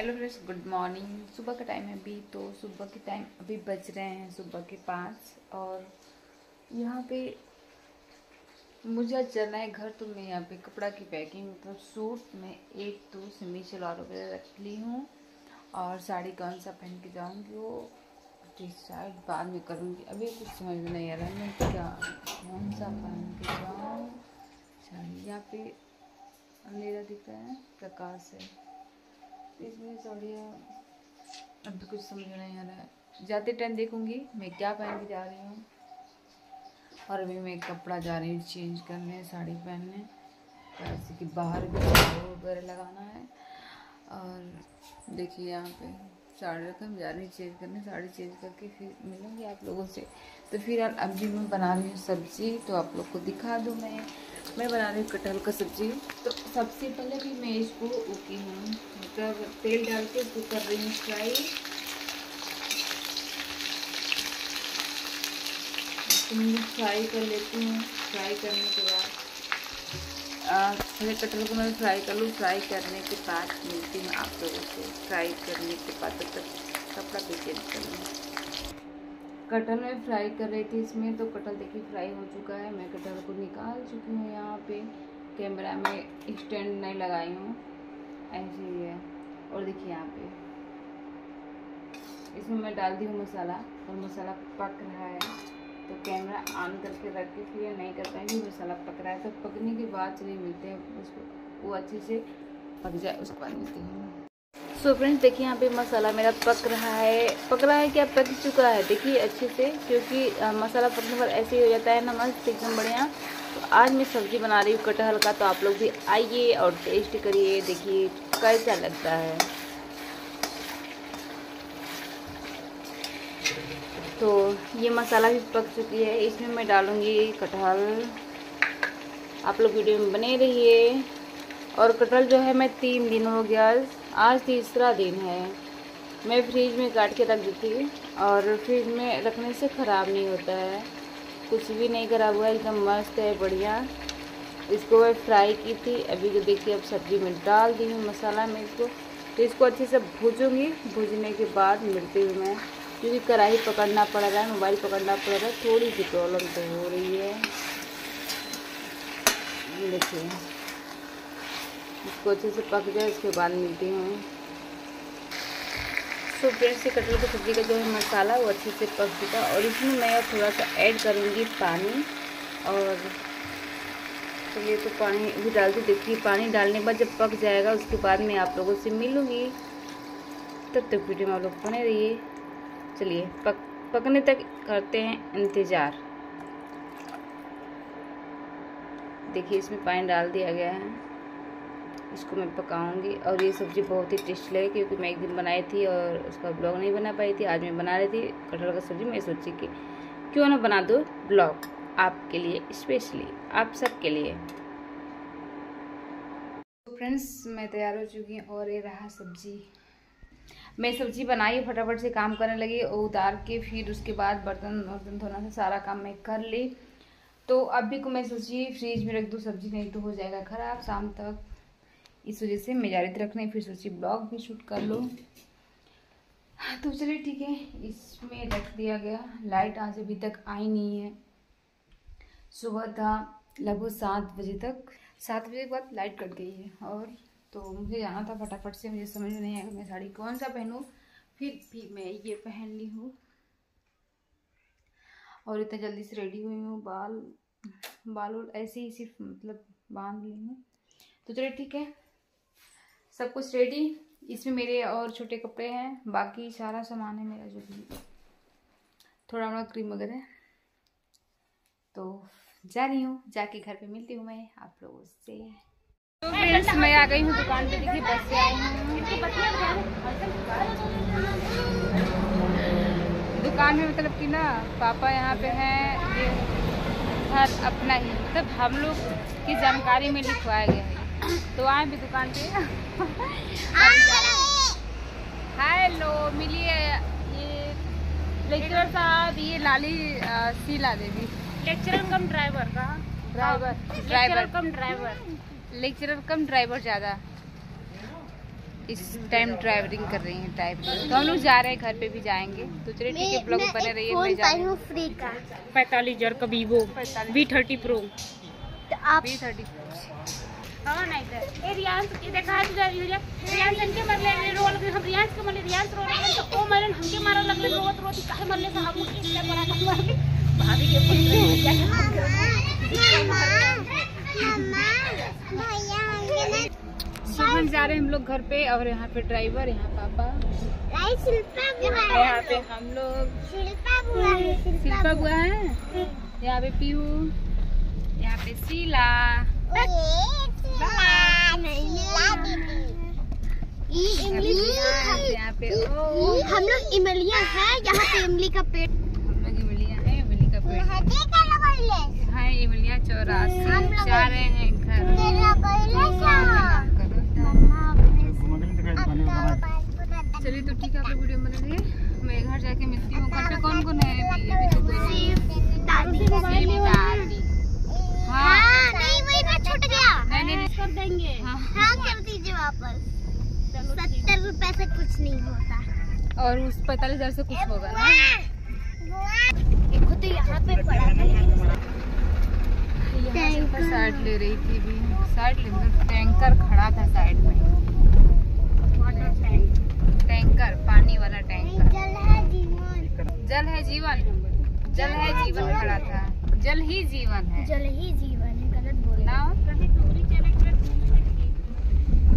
Hello friends, good morning. सुबह का time है अभी, तो सुबह के टाइम अभी बज रहे हैं सुबह के 5। और यहाँ पे मुझे आज जाना है घर, तो मैं यहाँ पे कपड़ा की पैकिंग मतलब सूट में एक तो सिमी सलवार वगैरह रख ली हूँ। और साड़ी कौन सा पहन के जाऊँगी वो डिसाइड बाद में करूँगी। अभी कुछ समझ में नहीं आ रहा है मैं क्या कौन सा पहन के जाऊँ। साड़ी यहाँ पे अंधेरा दिख रहा है, प्रकाश है, इसमें साड़ियाँ अभी कुछ समझ में नहीं आ रहा है। जाते टाइम देखूंगी मैं क्या पहन के जा रही हूँ। और अभी मैं कपड़ा जा रही हूँ चेंज करने, साड़ी पहनने, जैसे कि बाहर भी वगैरह लगाना है। और देखिए यहाँ पे साड़ी रखा, मैं जा रही हूँ चेंज करने, साड़ी चेंज करके फिर मिलूँगी आप लोगों से। तो फिर अभी मैं बना रही हूँ सब्ज़ी, तो आप लोग को दिखा दूँ। मैं बना रही हूँ कटहल का सब्ज़ी। तो सबसे पहले भी मैं इसको उकी हूँ, मतलब तेल डाल के इसको कर रही हूँ फ्राई। तो मैं फ्राई कर लेती हूँ। फ्राई करने के बाद पहले कटहल को मैं फ्राई कर लूँ। फ्राई करने के बाद मिलती हूँ आप लोगों से। फ्राई करने के बाद तब तक कपड़ा भी चेंज कर लूँ। कटहल में फ्राई कर रही थी इसमें, तो कटहल देखिए फ्राई हो चुका है। मैं कटहल को निकाल चुकी हूँ। यहाँ पे कैमरा में स्टैंड नहीं लगाई हूँ, ऐसे ही है। और देखिए यहाँ पे इसमें मैं डाल दी हूँ मसाला, और मसाला पक रहा है। तो कैमरा ऑन करके रख के फिर नहीं कर पाएंगे, मसाला पक रहा है। तो पकने के बाद चलिए मिलते हैं उसको, वो अच्छे से पक जाए उसके बाद मिलते हैं। सो फ्रेंड्स देखिए यहाँ पे मसाला मेरा पक रहा है क्या, पक चुका है देखिए अच्छे से, क्योंकि मसाला पकने पर ऐसे ही हो जाता है ना, मस्त एकदम बढ़िया। तो आज मैं सब्जी बना रही हूँ कटहल का, तो आप लोग भी आइए और टेस्ट करिए, देखिए कैसा लगता है। तो ये मसाला भी पक चुकी है, इसमें मैं डालूँगी कटहल। आप लोग वीडियो में बने रहिए। और कटहल जो है मैं 3 दिन हो गया, आज तीसरा दिन है। मैं फ्रिज में काट के रख दी थी, और फ्रिज में रखने से ख़राब नहीं होता है, कुछ भी नहीं ख़राब हुआ, एकदम मस्त है, बढ़िया। इसको मैं फ्राई की थी, अभी तो देखिए अब सब्ज़ी में डाल दी हूँ मसाला में इसको। तो इसको अच्छे से भूजूँगी, भूजने के बाद मिलती हूँ मैं, क्योंकि कढ़ाई पकड़ना पड़ रहा है, मोबाइल पकड़ना पड़ रहा है, थोड़ी सी प्रॉब्लम तो हो रही है। देखिए इसको अच्छे से पक जाए, उसके बाद मिलती हूँ। तो फ्रेंड्स ये कटहल की सब्ज़ी का जो है मसाला वो अच्छे से पक चुका, और इसमें मैं थोड़ा सा ऐड करूँगी पानी। और चलिए तो पानी भी डाल दी। देखिए पानी डालने के बाद जब पक जाएगा उसके बाद मैं आप लोगों से मिलूँगी। तब तक वीडियो में आप लोग बने रहिए। चलिए पकने तक करते हैं इंतज़ार। देखिए इसमें पानी डाल दिया गया है, इसको मैं पकाऊंगी। और ये सब्ज़ी बहुत ही टेस्टी लगी, क्योंकि मैं एक दिन बनाई थी और उसका ब्लॉग नहीं बना पाई थी। आज मैं बना रही थी कटहल का सब्ज़ी। मैं सोची कि क्यों ना बना दो ब्लॉग आपके लिए, स्पेशली आप सबके लिए। तो फ्रेंड्स मैं तैयार हो चुकी हूँ, और ये रहा सब्ज़ी। मैं सब्ज़ी बनाई, फटाफट से काम करने लगी, और उतार के फिर उसके बाद बर्तन धोना था, सारा काम मैं कर ली। तो अभी को मैं सोची फ्रिज में रख दूँ सब्ज़ी, नहीं तो हो जाएगा ख़राब शाम तक। इस वजह से मैं जा रही थी रखने, फिर सोची ब्लॉग भी शूट कर लो। तो चलिए ठीक है, इसमें रख दिया गया। लाइट आज अभी तक आई नहीं है। सुबह था लगभग 7 बजे तक, 7 बजे के बाद लाइट कट गई है। और तो मुझे जाना था फटाफट से, मुझे समझ में नहीं आया मैं साड़ी कौन सा पहनूँ। फिर भी मैं ये पहन ली हूँ, और इतना जल्दी से रेडी हुई हूँ। बाल ऐसे ही सिर्फ मतलब बांध ली हूँ। तो चलिए ठीक है, सब कुछ रेडी। इसमें मेरे और छोटे कपड़े हैं, बाकी सारा सामान है मेरा, जो भी थोड़ा मोड़ा क्रीम वगैरह। तो जा रही हूँ, जाके घर पे मिलती हूँ मैं आप लोगों से। तो फ्रेंड्स मैं आ गई हूँ दुकान पे, देखिए बस से आई हूँ दुकान में। मतलब कि ना पापा यहाँ पे हैं, ये घर अपना ही मतलब हम लोग की जानकारी में लिखवाया गया है। तो आए भी दुकान पे। हेलो मिलिए, ये लेक्चरर साहब, ये लाली शीला देवी। लेक्चरर कम ड्राइवर का, ड्राइवर कम ड्राइवर, लेक्चरर कम ड्राइवर ज़्यादा। इस टाइम ड्राइवरिंग कर रही हैं टाइप। तो हम लोग जा रहे हैं, घर पे भी जाएंगे। तो चलिए ठीक है, ब्लॉग बने रहिए। मैं जा रही हूँ फ्री का 45,000 का वीवो V30 Pro। तो आप V30 हाँ नहीं तो ये रियांस ये देखा है तुझे रियांस इनके मरले रोल के हम रियांस के मरले रियांस रोल तो ओ मरन हमके मारो लगले रोत रोती काहे मरले से हम इसलिए बड़ा कर मार के भाभी के सुबह जा रहे हैं हम लोग घर पे। और यहाँ पे ड्राइवर, यहाँ पापा, यहाँ पे हम लोग शिल्पा बुआ है, यहाँ पे पीयू, यहाँ पे शीला, यहाँ पे हम लोग इमलिया है। यहाँ पे इमली का पेड़, हम लोग इमलिया है, इमली का पेड़ हाँ, इमलिया 84 जा रहे हैं घर। चलिए तो ठीक है, आप लोग वीडियो बना रही है। मैं घर जाके मिलती हूँ। घर पे कौन कौन है? अभी तो दादी। हाँ नहीं छूट गया, नहीं कर देंगे। हाँ कर दीजिए वापस। 70 रुपए से कुछ नहीं होता और उस 45,000 से कुछ होगा ना। देखो तो यहाँ पे पड़ा था, साइड ले रही थी भी, साइड ले मतलब टैंकर खड़ा था साइड में, टैंकर पानी वाला टैंकर। जल है जीवन, जल है जीवन खड़ा था। जल ही जीवन है, जल ही जीवन है। गलत बोल ना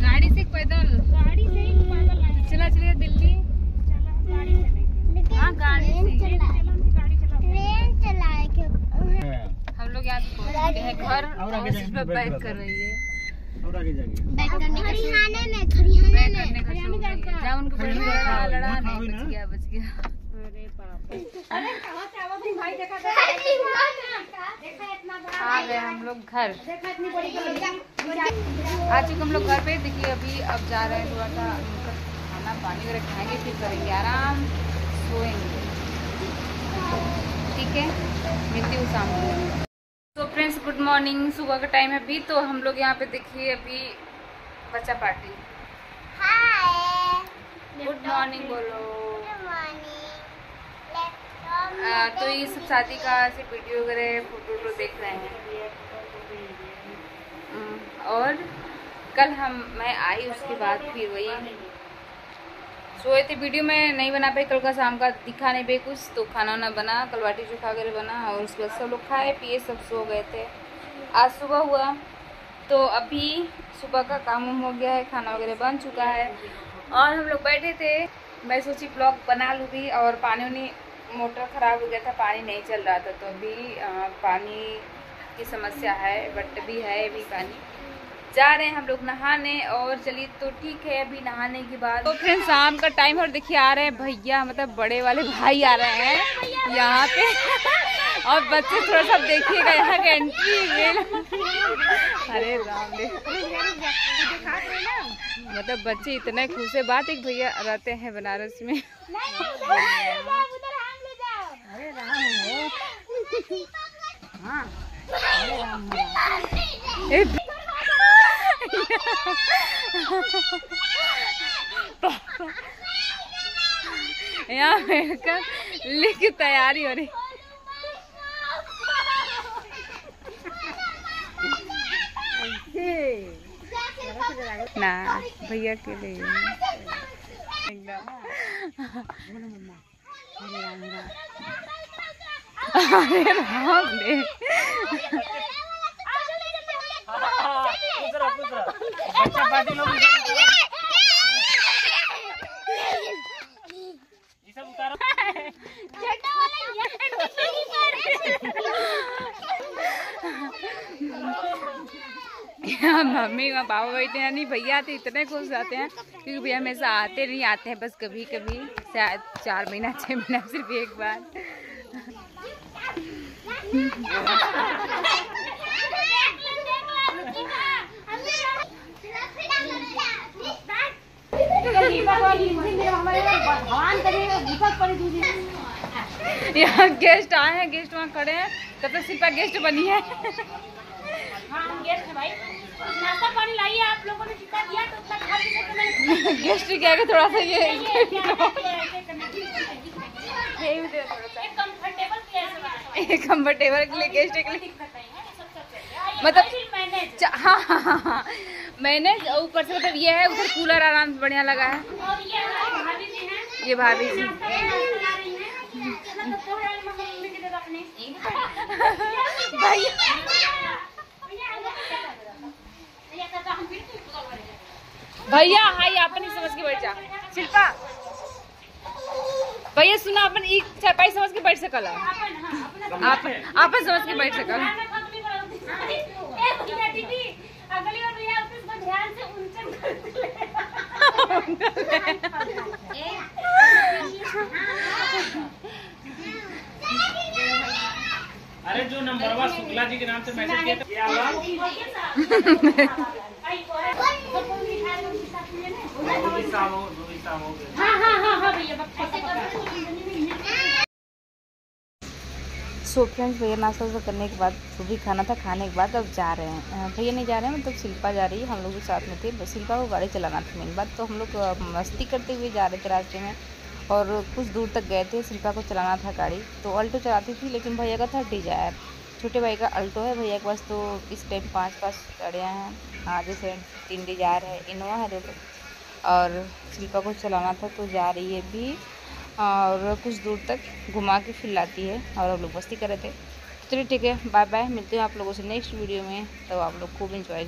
गाड़ी से पैदल, गाड़ी से चला चलिए दिल्ली। हाँ गाड़ी से, ट्रेन चलाए हम लोग यहाँ पहुँच गए हैं घर। और उस पे बैक कर रही है, बैक करने का हरियाणा में बैक करने का शौक नहीं है। जहाँ उनको लड़ा नहीं, बच गया बच गया। अरे कहाँ से आवाज भाई देखा आ गए हम लोग घर। देखा इतनी बड़ी आ चुके हम लोग घर पे। देखिए अभी अब जा रहे हैं, थोड़ा सा खाना पानी वगैरह खाएंगे, फिर करेंगे आराम, सोएंगे। ठीक है, मिलती हूँ शाम को। तो फ्रेंड्स गुड मॉर्निंग, सुबह का टाइम है अभी। तो हम लोग यहाँ पे देखिए अभी बच्चा पार्टी। गुड मॉर्निंग बोलो। तो ये सब शादी का सिर्फ वीडियो वगैरह फोटो देख रहे हैं। और कल मैं आई, उसके बाद फिर वही सोए थे। वीडियो में नहीं बना पाई, कल का शाम का दिखा नहीं पाई कुछ। तो खाना वाना बना, कल बाटी चोखा वगैरह बना और उसके बाद सब लोग खाए पिए, सब सो गए थे। आज सुबह हुआ तो अभी सुबह का काम हो गया है, खाना वगैरह बन चुका है और हम लोग बैठे थे। मैं सोची ब्लॉग बना लूँ भी। और पानी वानी मोटर ख़राब हो गया था, पानी नहीं चल रहा था। तो अभी पानी की समस्या है, बट भी है अभी पानी। जा रहे हैं हम लोग नहाने। और चलिए तो ठीक है, अभी नहाने के बाद तो फिर शाम का टाइम। और देखिए आ रहे हैं भैया, मतलब बड़े वाले भाई आ रहे हैं यहाँ पे। और बच्चे थोड़ा सा देखिएगा यहाँ का एंट्री वेल। अरे राम रे, मतलब बच्चे इतने खुश है। बात एक भैया रहते हैं बनारस में। अरे राम हो, हाँ अरे राम यहाँ बैठकर लिख तैयारी हो रही। ना भैया के लिए अरे राम रे, बच्चा पार्टी लोग ये सब उतारो। मम्मी और पापा बैठे हैं, नहीं भैया तो इतने खुश रहते हैं क्योंकि भैया हमेशा आते नहीं, आते हैं बस कभी कभी, शायद 4 महीना 6 महीना सिर्फ एक बार। यहाँ गेस्ट आए हैं, गेस्ट वहाँ खड़े हैं, तब तक शिल्पा गेस्ट बनी है। हाँ हम गेस्ट हैं भाई, नाश्ता पानी लाइए, आप लोगों ने जितना दिया तो उतना खा पी के मैंने गेस्ट क्या है थोड़ा सा ये कंफर्टेबल के लिए गेस्ट के लिए मतलब हाँ मैंने ऊपर से मतलब ये है, उधर कूलर आराम से बढ़िया लगा है। और ये हमारी भाभी जी हैं, ये भाभी जी भैया हाई अपन समझ के बैठ जा। शिल्पा भैया सुना, अपन एक चारपाई समझ के बैठ सकल, आप समझ के बैठ सकल। अगली बार भैया उसको ध्यान से अरे जो नंबरवा शुक्ला जी के नाम से मैसेज किया था, ये आवाज सो फ्रेंड्स भैया नाश्ता वास्ता करने के बाद जो भी खाना था खाने के बाद अब जा रहे हैं। भैया नहीं जा रहे हैं, मतलब शिल्पा जा रही है, हम लोग भी साथ में थे। बस शिल्पा को गाड़ी चलाना था मेन बात, तो हम लोग मस्ती करते हुए जा रहे थे रास्ते में और कुछ दूर तक गए थे। शिल्पा को चलाना था गाड़ी, तो अल्टो चलाती थी, लेकिन भैया का था डिजायर, छोटे भाई का अल्टो है, भैया के पास तो इस टाइम 5 गाड़ियाँ हैं, आगे से 3 डिजायर है, इनोवा है 2 और शिल्पा को चलाना था तो जा रही है भी और कुछ दूर तक घुमा के फिर लाती है और हम लोग मस्ती कर रहे थे। चलिए ठीक है, बाय बाय, मिलते हैं आप लोगों से नेक्स्ट वीडियो में, तो आप लोग खूब इंजॉय